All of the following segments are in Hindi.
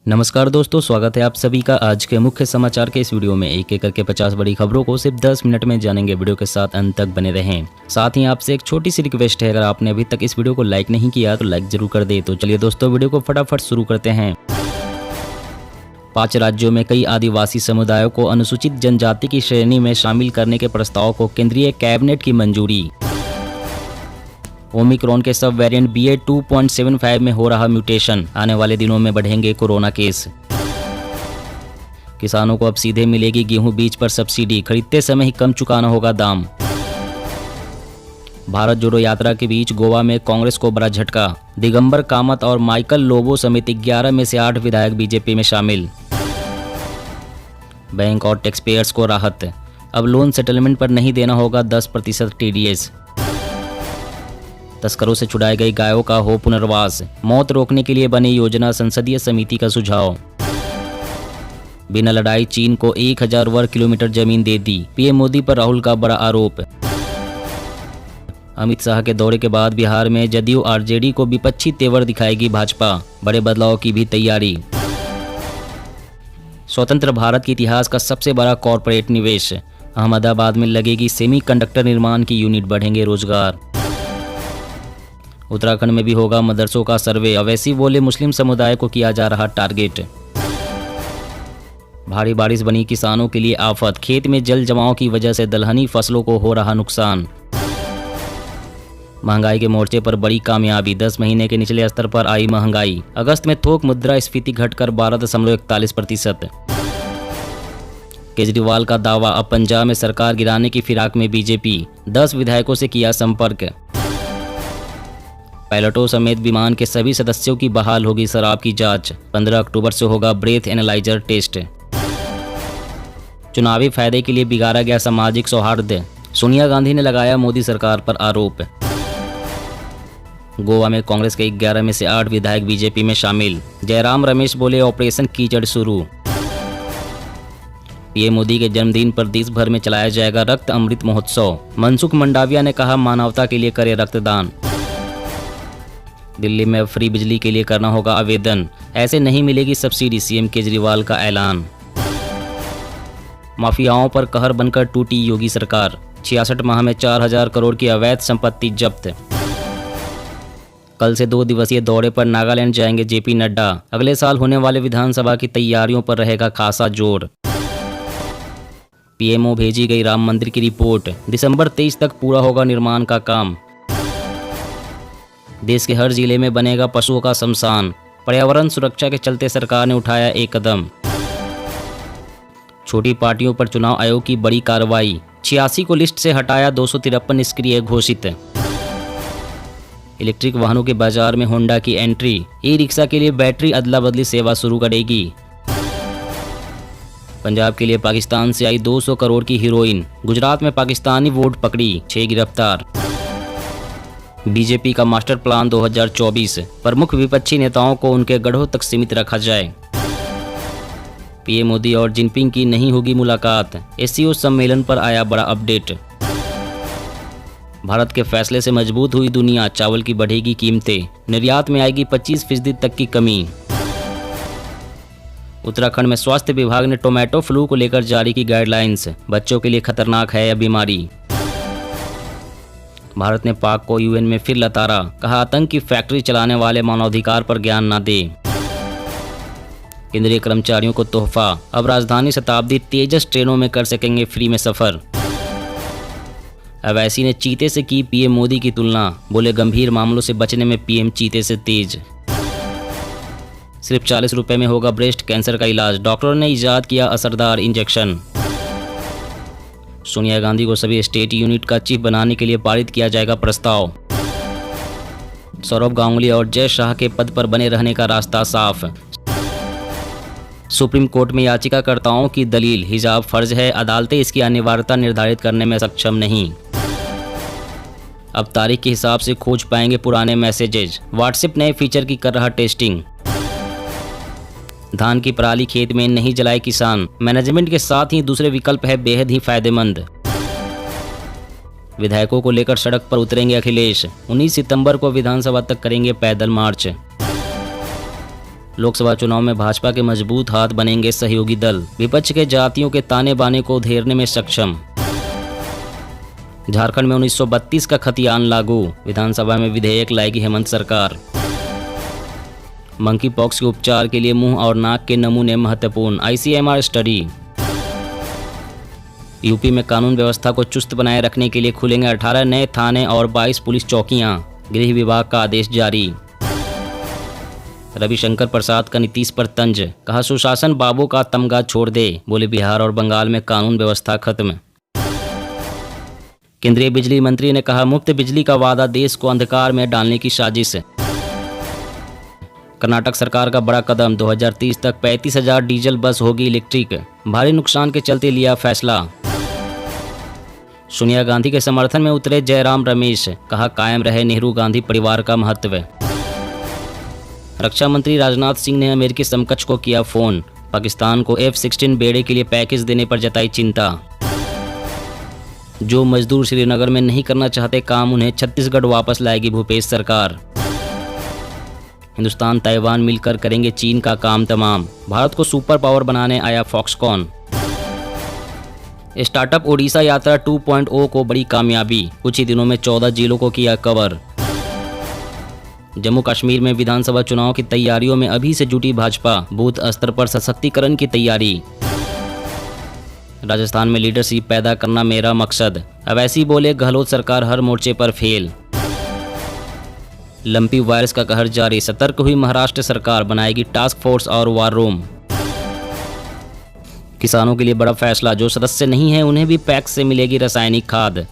नमस्कार दोस्तों, स्वागत है आप सभी का आज के मुख्य समाचार के इस वीडियो में। एक एक करके 50 बड़ी खबरों को सिर्फ 10 मिनट में जानेंगे। वीडियो के साथ अंत तक बने रहें। साथ ही आपसे एक छोटी सी रिक्वेस्ट है, अगर आपने अभी तक इस वीडियो को लाइक नहीं किया तो लाइक जरूर कर दे। तो चलिए दोस्तों, वीडियो को फटाफट शुरू करते हैं। 5 राज्यों में कई आदिवासी समुदायों को अनुसूचित जनजाति की श्रेणी में शामिल करने के प्रस्ताव को केंद्रीय कैबिनेट की मंजूरी। ओमिक्रॉन के सब वेरिएंट BA.2.75 में हो रहा म्यूटेशन, आने वाले दिनों में बढ़ेंगे कोरोना केस। किसानों को अब सीधे मिलेगी गेहूं बीज पर सब्सिडी, खरीदते समय ही कम चुकाना होगा दाम। भारत जोड़ो यात्रा के बीच गोवा में कांग्रेस को बड़ा झटका, दिगंबर कामत और माइकल लोबो समेत 11 में से 8 विधायक बीजेपी में शामिल। बैंक और टैक्स पेयर्स को राहत, अब लोन सेटलमेंट पर नहीं देना होगा 10% TDS। तस्करों से छुड़ाई गई गायों का हो पुनर्वास, मौत रोकने के लिए बनी योजना, संसदीय समिति का सुझाव। बिना लड़ाई चीन को 1000 वर्ग किलोमीटर जमीन दे दी, पीएम मोदी पर राहुल का बड़ा आरोप। अमित शाह के दौरे के बाद बिहार में जदयू आरजेडी को विपक्षी तेवर दिखाएगी भाजपा, बड़े बदलाव की भी तैयारी। स्वतंत्र भारत के इतिहास का सबसे बड़ा कॉरपोरेट निवेश, अहमदाबाद में लगेगी सेमीकंडक्टर निर्माण की यूनिट, बढ़ेंगे रोजगार। उत्तराखंड में भी होगा मदरसों का सर्वे, अवैसी बोले मुस्लिम समुदाय को किया जा रहा टारगेट। भारी बारिश बनी किसानों के लिए आफत, खेत में जल जमाव की वजह से दलहनी फसलों को हो रहा नुकसान। महंगाई के मोर्चे पर बड़ी कामयाबी, 10 महीने के निचले स्तर पर आई महंगाई। अगस्त में थोक मुद्रास्फीति घटकर 12.41%। केजरीवाल का दावा, अब पंजाब में सरकार गिराने की फिराक में बीजेपी, 10 विधायकों से किया संपर्क। पायलटों समेत विमान के सभी सदस्यों की बहाल होगी शराब की जांच, 15 अक्टूबर से होगा ब्रेथ एनालाइजर टेस्ट। चुनावी फायदे के लिए बिगाड़ा गया सामाजिक सौहार्द, सोनिया गांधी ने लगाया मोदी सरकार पर आरोप। गोवा में कांग्रेस के 11 में से 8 विधायक बीजेपी में शामिल, जयराम रमेश बोले ऑपरेशन कीचड़ शुरू। पीएम मोदी के जन्मदिन पर देश भर में चलाया जाएगा रक्त अमृत महोत्सव, मनसुख मंडाविया ने कहा मानवता के लिए करे रक्तदान। दिल्ली में अब फ्री बिजली के लिए करना होगा आवेदन, ऐसे नहीं मिलेगी सब्सिडी, सीएम केजरीवाल का ऐलान। माफियाओं पर कहर बनकर टूटी योगी सरकार, 66 माह में 4000 करोड़ की अवैध संपत्ति जब्त। कल से 2 दिवसीय दौरे पर नागालैंड जाएंगे जेपी नड्डा, अगले साल होने वाले विधानसभा की तैयारियों पर रहेगा खासा जोर। पीएमओ भेजी गई राम मंदिर की रिपोर्ट, दिसंबर 23 तक पूरा होगा निर्माण का काम। देश के हर जिले में बनेगा पशुओं का शमशान, पर्यावरण सुरक्षा के चलते सरकार ने उठाया एक कदम। छोटी पार्टियों पर चुनाव आयोग की बड़ी कार्रवाई, 86 को लिस्ट से हटाया, 253 निष्क्रिय घोषित। इलेक्ट्रिक वाहनों के बाजार में होंडा की एंट्री, ई रिक्शा के लिए बैटरी अदला बदली सेवा शुरू करेगी। पंजाब के लिए पाकिस्तान से आई 200 करोड़ की हीरोइन, गुजरात में पाकिस्तानी वोट पकड़ी, 6 गिरफ्तार। बीजेपी का मास्टर प्लान 2024, प्रमुख विपक्षी नेताओं को उनके गढ़ों तक सीमित रखा जाए। पीएम मोदी और जिनपिंग की नहीं होगी मुलाकात, एससीओ सम्मेलन पर आया बड़ा अपडेट। भारत के फैसले से मजबूत हुई दुनिया, चावल की बढ़ेगी कीमतें, निर्यात में आएगी 25% तक की कमी। उत्तराखंड में स्वास्थ्य विभाग ने टोमेटो फ्लू को लेकर जारी की गाइडलाइंस, बच्चों के लिए खतरनाक है यह बीमारी। भारत ने पाक को यूएन में फिर लताड़ा, कहा आतंक की फैक्ट्री चलाने वाले मानवाधिकार पर ज्ञान न दे। केंद्रीय कर्मचारियों को तोहफा, अब राजधानी शताब्दी तेजस ट्रेनों में कर सकेंगे फ्री में सफर। अवैसी ने चीते से की पीएम मोदी की तुलना, बोले गंभीर मामलों से बचने में पीएम चीते से तेज। सिर्फ 40 रुपए में होगा ब्रेस्ट कैंसर का इलाज, डॉक्टरों ने इजाद किया असरदार इंजेक्शन। सोनिया गांधी को सभी स्टेट यूनिट का चीफ बनाने के लिए पारित किया जाएगा प्रस्ताव। सौरभ गांगुली और जय शाह के पद पर बने रहने का रास्ता साफ। सुप्रीम कोर्ट में याचिकाकर्ताओं की दलील, हिजाब फर्ज है, अदालतें इसकी अनिवार्यता निर्धारित करने में सक्षम नहीं। अब तारीख के हिसाब से खोज पाएंगे पुराने मैसेजेज, व्हाट्सएप नए फीचर की कर रहा टेस्टिंग। धान की पराली खेत में नहीं जलाए किसान, मैनेजमेंट के साथ ही दूसरे विकल्प है बेहद ही फायदेमंद। विधायकों को लेकर सड़क पर उतरेंगे अखिलेश, 19 सितंबर को विधानसभा तक करेंगे पैदल मार्च। लोकसभा चुनाव में भाजपा के मजबूत हाथ बनेंगे सहयोगी दल, विपक्ष के जातियों के ताने बाने को घेरने में सक्षम। झारखंड में 1932 का खतियान लागू, विधानसभा में विधेयक लाएगी हेमंत सरकार। मंकी पॉक्स के उपचार के लिए मुंह और नाक के नमूने महत्वपूर्ण, ICMR स्टडी। यूपी में कानून व्यवस्था को चुस्त बनाए रखने के लिए खुलेंगे 18 नए थाने और 22 पुलिस चौकियां, गृह विभाग का आदेश जारी। रविशंकर प्रसाद का नीतीश पर तंज, कहा सुशासन बाबू का तमगा छोड़ दे, बोले बिहार और बंगाल में कानून व्यवस्था खत्म। केंद्रीय बिजली मंत्री ने कहा मुफ्त बिजली का वादा देश को अंधकार में डालने की साजिश। कर्नाटक सरकार का बड़ा कदम, 2030 तक 35,000 डीजल बस होगी इलेक्ट्रिक, भारी नुकसान के चलते लिया फैसला। सोनिया गांधी के समर्थन में उतरे जयराम रमेश, कहा कायम रहे नेहरू गांधी परिवार का महत्व। रक्षा मंत्री राजनाथ सिंह ने अमेरिकी समकक्ष को किया फोन, पाकिस्तान को F-16 बेड़े के लिए पैकेज देने पर जताई चिंता। जो मजदूर श्रीनगर में नहीं करना चाहते काम, उन्हें छत्तीसगढ़ वापस लाएगी भूपेश सरकार। हिंदुस्तान ताइवान मिलकर करेंगे चीन का काम तमाम, भारत को सुपर पावर बनाने आया फॉक्सकॉन। स्टार्टअप ओडिशा यात्रा 2.0 को बड़ी कामयाबी, कुछ ही दिनों में 14 जिलों को किया कवर। जम्मू कश्मीर में विधानसभा चुनाव की तैयारियों में अभी से जुटी भाजपा, बूथ स्तर पर सशक्तिकरण की तैयारी। राजस्थान में लीडरशिप पैदा करना मेरा मकसद, अवैसी बोले गहलोत सरकार हर मोर्चे पर फेल। लंपी वायरस का कहर जारी, सतर्क हुई महाराष्ट्र सरकार, बनाएगी टास्क फोर्स और वार रूम। किसानों के लिए बड़ा फैसला, जो सदस्य नहीं है उन्हें भी पैक्स से मिलेगी रासायनिक खाद।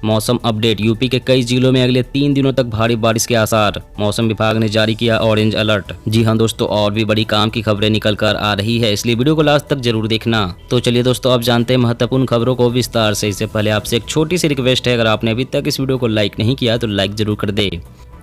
मौसम अपडेट, यूपी के कई जिलों में अगले 3 दिनों तक भारी बारिश के आसार, मौसम विभाग ने जारी किया ऑरेंज अलर्ट। जी हां दोस्तों, और भी बड़ी काम की खबरें निकल कर आ रही है, इसलिए वीडियो को लास्ट तक जरूर देखना। तो चलिए दोस्तों, अब जानते हैं महत्वपूर्ण खबरों को विस्तार से। इससे पहले आपसे एक छोटी सी रिक्वेस्ट है, अगर आपने अभी तक इस वीडियो को लाइक नहीं किया तो लाइक जरूर कर दे।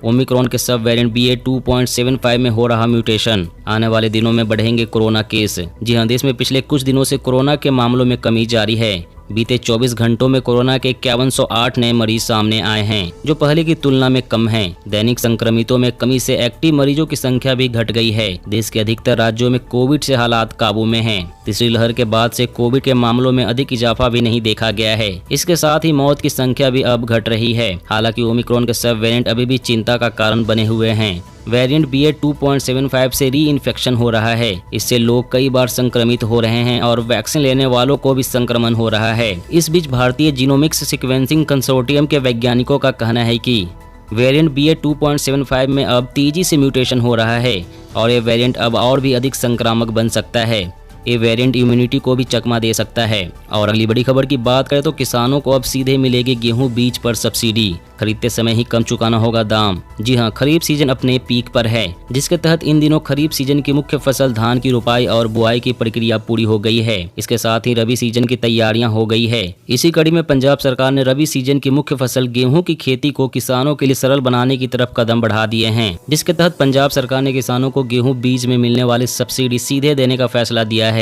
ओमिक्रॉन के सब वेरिएंट BA.2.75 में हो रहा म्यूटेशन, आने वाले दिनों में बढ़ेंगे कोरोना केस। जी हां, देश में पिछले कुछ दिनों से कोरोना के मामलों में कमी जारी है। बीते 24 घंटों में कोरोना के 5108 नए मरीज सामने आए हैं, जो पहले की तुलना में कम हैं। दैनिक संक्रमितों में कमी से एक्टिव मरीजों की संख्या भी घट गई है। देश के अधिकतर राज्यों में कोविड से हालात काबू में हैं। तीसरी लहर के बाद से कोविड के मामलों में अधिक इजाफा भी नहीं देखा गया है। इसके साथ ही मौत की संख्या भी अब घट रही है। हालांकि ओमिक्रॉन के सब वेरिएंट अभी भी चिंता का कारण बने हुए हैं। वेरिएंट BA.2.75 से री इन्फेक्शन हो रहा है। इससे लोग कई बार संक्रमित हो रहे हैं और वैक्सीन लेने वालों को भी संक्रमण हो रहा है। इस बीच भारतीय जीनोमिक्स सीक्वेंसिंग कंसोर्टियम के वैज्ञानिकों का कहना है कि वेरिएंट BA.2.75 में अब तेजी से म्यूटेशन हो रहा है और ये वेरिएंट अब और भी अधिक संक्रामक बन सकता है। ये वेरिएंट इम्यूनिटी को भी चकमा दे सकता है। और अगली बड़ी खबर की बात करें तो किसानों को अब सीधे मिलेगी गेहूं बीज पर सब्सिडी, खरीदते समय ही कम चुकाना होगा दाम। जी हां, खरीफ सीजन अपने पीक पर है, जिसके तहत इन दिनों खरीफ सीजन की मुख्य फसल धान की रुपाई और बुआई की प्रक्रिया पूरी हो गई है। इसके साथ ही रबी सीजन की तैयारियां हो गई है। इसी कड़ी में पंजाब सरकार ने रबी सीजन की मुख्य फसल गेहूं की खेती को किसानों के लिए सरल बनाने की तरफ कदम बढ़ा दिए हैं, जिसके तहत पंजाब सरकार ने किसानों को गेहूं बीज में मिलने वाली सब्सिडी सीधे देने का फैसला दिया है।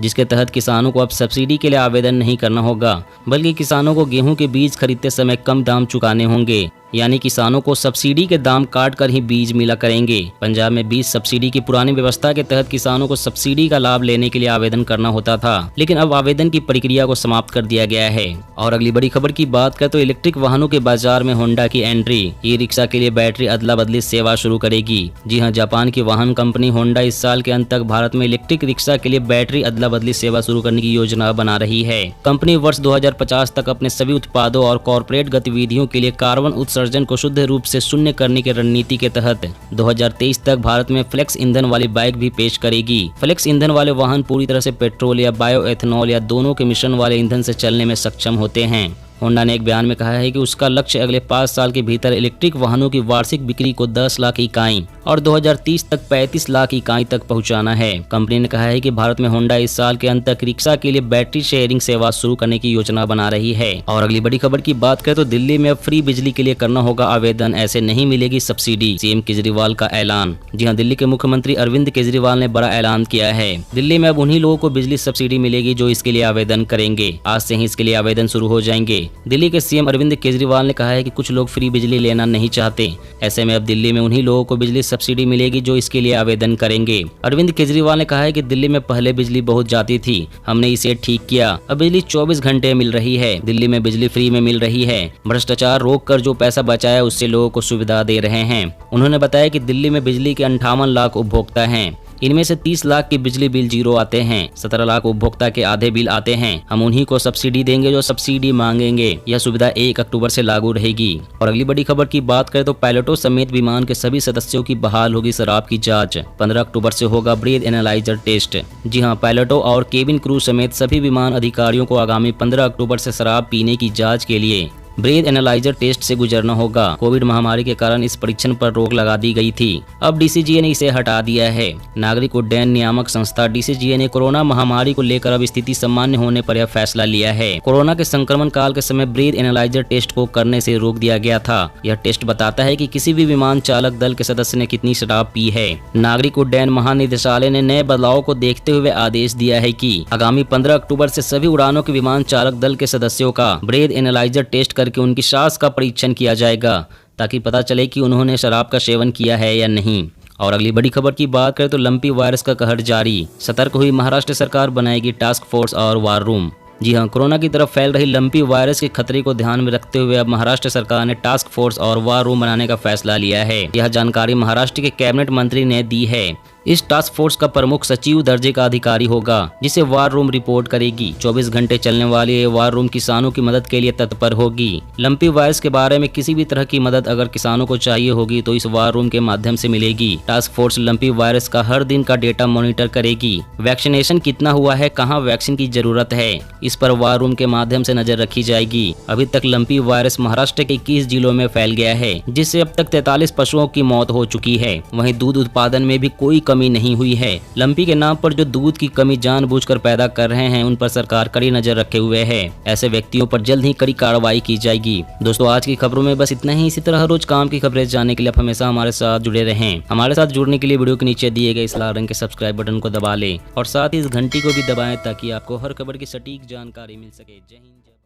जिसके तहत किसानों को अब सब्सिडी के लिए आवेदन नहीं करना होगा, बल्कि किसानों को गेहूं के बीज खरीदते समय कम दाम चुकाने होंगे। यानी किसानों को सब्सिडी के दाम काट कर ही बीज मिला करेंगे। पंजाब में बीज सब्सिडी की पुरानी व्यवस्था के तहत किसानों को सब्सिडी का लाभ लेने के लिए आवेदन करना होता था, लेकिन अब आवेदन की प्रक्रिया को समाप्त कर दिया गया है। और अगली बड़ी खबर की बात करें तो इलेक्ट्रिक वाहनों के बाजार में होंडा की एंट्री, ई रिक्शा के लिए बैटरी अदला बदली सेवा शुरू करेगी। जी हाँ, जापान की वाहन कंपनी होंडा इस साल के अंत तक भारत में इलेक्ट्रिक रिक्शा के लिए बैटरी अदला बदली सेवा शुरू करने की योजना बना रही है। कंपनी वर्ष 2050 तक अपने सभी उत्पादों और कॉर्पोरेट गतिविधियों के लिए कार्बन उत्सर्जन को शुद्ध रूप से शून्य करने की रणनीति के तहत 2023 तक भारत में फ्लेक्स ईंधन वाली बाइक भी पेश करेगी। फ्लेक्स ईंधन वाले वाहन पूरी तरह से पेट्रोल या बायो एथेनॉल या दोनों के मिश्रण वाले ईंधन से चलने में सक्षम होते हैं। होंडा ने एक बयान में कहा है कि उसका लक्ष्य अगले 5 साल के भीतर इलेक्ट्रिक वाहनों की वार्षिक बिक्री को 10 लाख इकाई और 2030 तक 35 लाख इकाई तक पहुंचाना है। कंपनी ने कहा है कि भारत में होंडा इस साल के अंत तक रिक्शा के लिए बैटरी शेयरिंग सेवा शुरू करने की योजना बना रही है। और अगली बड़ी खबर की बात करें तो दिल्ली में अब फ्री बिजली के लिए करना होगा आवेदन, ऐसे नहीं मिलेगी सब्सिडी, सीएम केजरीवाल का ऐलान। जी हाँ, दिल्ली के मुख्यमंत्री अरविंद केजरीवाल ने बड़ा ऐलान किया है। दिल्ली में अब उन्हीं लोगों को बिजली सब्सिडी मिलेगी जो इसके लिए आवेदन करेंगे। आज से ही इसके लिए आवेदन शुरू हो जाएंगे। दिल्ली के सीएम अरविंद केजरीवाल ने कहा है कि कुछ लोग फ्री बिजली लेना नहीं चाहते। ऐसे में अब दिल्ली में उन्हीं लोगों को बिजली सब्सिडी मिलेगी जो इसके लिए आवेदन करेंगे। अरविंद केजरीवाल ने कहा है कि दिल्ली में पहले बिजली बहुत जाती थी, हमने इसे ठीक किया। अब बिजली 24 घंटे मिल रही है। दिल्ली में बिजली फ्री में मिल रही है। भ्रष्टाचार रोककर जो पैसा बचाया उससे लोगों को सुविधा दे रहे हैं। उन्होंने बताया कि दिल्ली में बिजली के 58 लाख उपभोक्ता हैं। इनमें से 30 लाख के बिजली बिल जीरो आते हैं। 17 लाख उपभोक्ता के आधे बिल आते हैं। हम उन्हीं को सब्सिडी देंगे जो सब्सिडी मांगेंगे। यह सुविधा 1 अक्टूबर से लागू रहेगी। और अगली बड़ी खबर की बात करें तो पायलटों समेत विमान के सभी सदस्यों की बहाल होगी शराब की जांच। 15 अक्टूबर से होगा ब्रीथ एनालाइजर टेस्ट। जी हां, पायलटों और केबिन क्रू समेत सभी विमान अधिकारियों को आगामी 15 अक्टूबर से शराब पीने की जांच के लिए ब्रीथ एनालाइजर टेस्ट से गुजरना होगा। कोविड महामारी के कारण इस परीक्षण पर रोक लगा दी गई थी। अब डीसीजीए ने इसे हटा दिया है। नागरिक उड्डयन नियामक संस्था डीसीजीए ने कोरोना महामारी को लेकर अब स्थिति सामान्य होने पर यह फैसला लिया है। कोरोना के संक्रमण काल के समय ब्रीथ एनालाइजर टेस्ट को करने से रोक दिया गया था। यह टेस्ट बताता है कि किसी भी विमान चालक दल के सदस्य ने कितनी शराब पी है। नागरिक उड्डयन महानिदेशालय ने नए बदलाव को देखते हुए आदेश दिया है कि आगामी 15 अक्टूबर से सभी उड़ानों के विमान चालक दल के सदस्यों का ब्रीथ एनालाइजर टेस्ट करके उनकी सांस का परीक्षण किया जाएगा ताकि पता चले कि उन्होंने शराब का सेवन किया है या नहीं। और अगली बड़ी खबर की बात करें तो लंपी वायरस का कहर जारी। सतर्क हुई महाराष्ट्र सरकार, बनाएगी टास्क फोर्स और वार रूम। जी हां, कोरोना की तरफ फैल रही लंपी वायरस के खतरे को ध्यान में रखते हुए अब महाराष्ट्र सरकार ने टास्क फोर्स और वार रूम बनाने का फैसला लिया है। यह जानकारी महाराष्ट्र के कैबिनेट मंत्री ने दी है। इस टास्क फोर्स का प्रमुख सचिव दर्जे का अधिकारी होगा जिसे वार रूम रिपोर्ट करेगी। 24 घंटे चलने वाली ये वार रूम किसानों की मदद के लिए तत्पर होगी। लंपी वायरस के बारे में किसी भी तरह की मदद अगर किसानों को चाहिए होगी तो इस वार रूम के माध्यम से मिलेगी। टास्क फोर्स लंपी वायरस का हर दिन का डेटा मॉनिटर करेगी। वैक्सीनेशन कितना हुआ है, कहाँ वैक्सीन की जरूरत है, इस पर वार रूम के माध्यम से नजर रखी जाएगी। अभी तक लंपी वायरस महाराष्ट्र के 21 जिलों में फैल गया है जिससे अब तक 43 पशुओं की मौत हो चुकी है। वहीं दूध उत्पादन में भी कोई कमी नहीं हुई है। लंपी के नाम पर जो दूध की कमी जानबूझकर पैदा कर रहे हैं उन पर सरकार कड़ी नजर रखे हुए है। ऐसे व्यक्तियों पर जल्द ही कड़ी कार्रवाई की जाएगी। दोस्तों, आज की खबरों में बस इतना ही। इसी तरह हर रोज काम की खबरें जानने के लिए आप हमेशा हमारे साथ जुड़े रहें। हमारे साथ जुड़ने के लिए वीडियो के नीचे दिए गए इस लाल रंग के सब्सक्राइब बटन को दबा लें और साथ ही इस घंटी को भी दबाएं ताकि आपको हर खबर की सटीक जानकारी मिल सके। जय हिंद।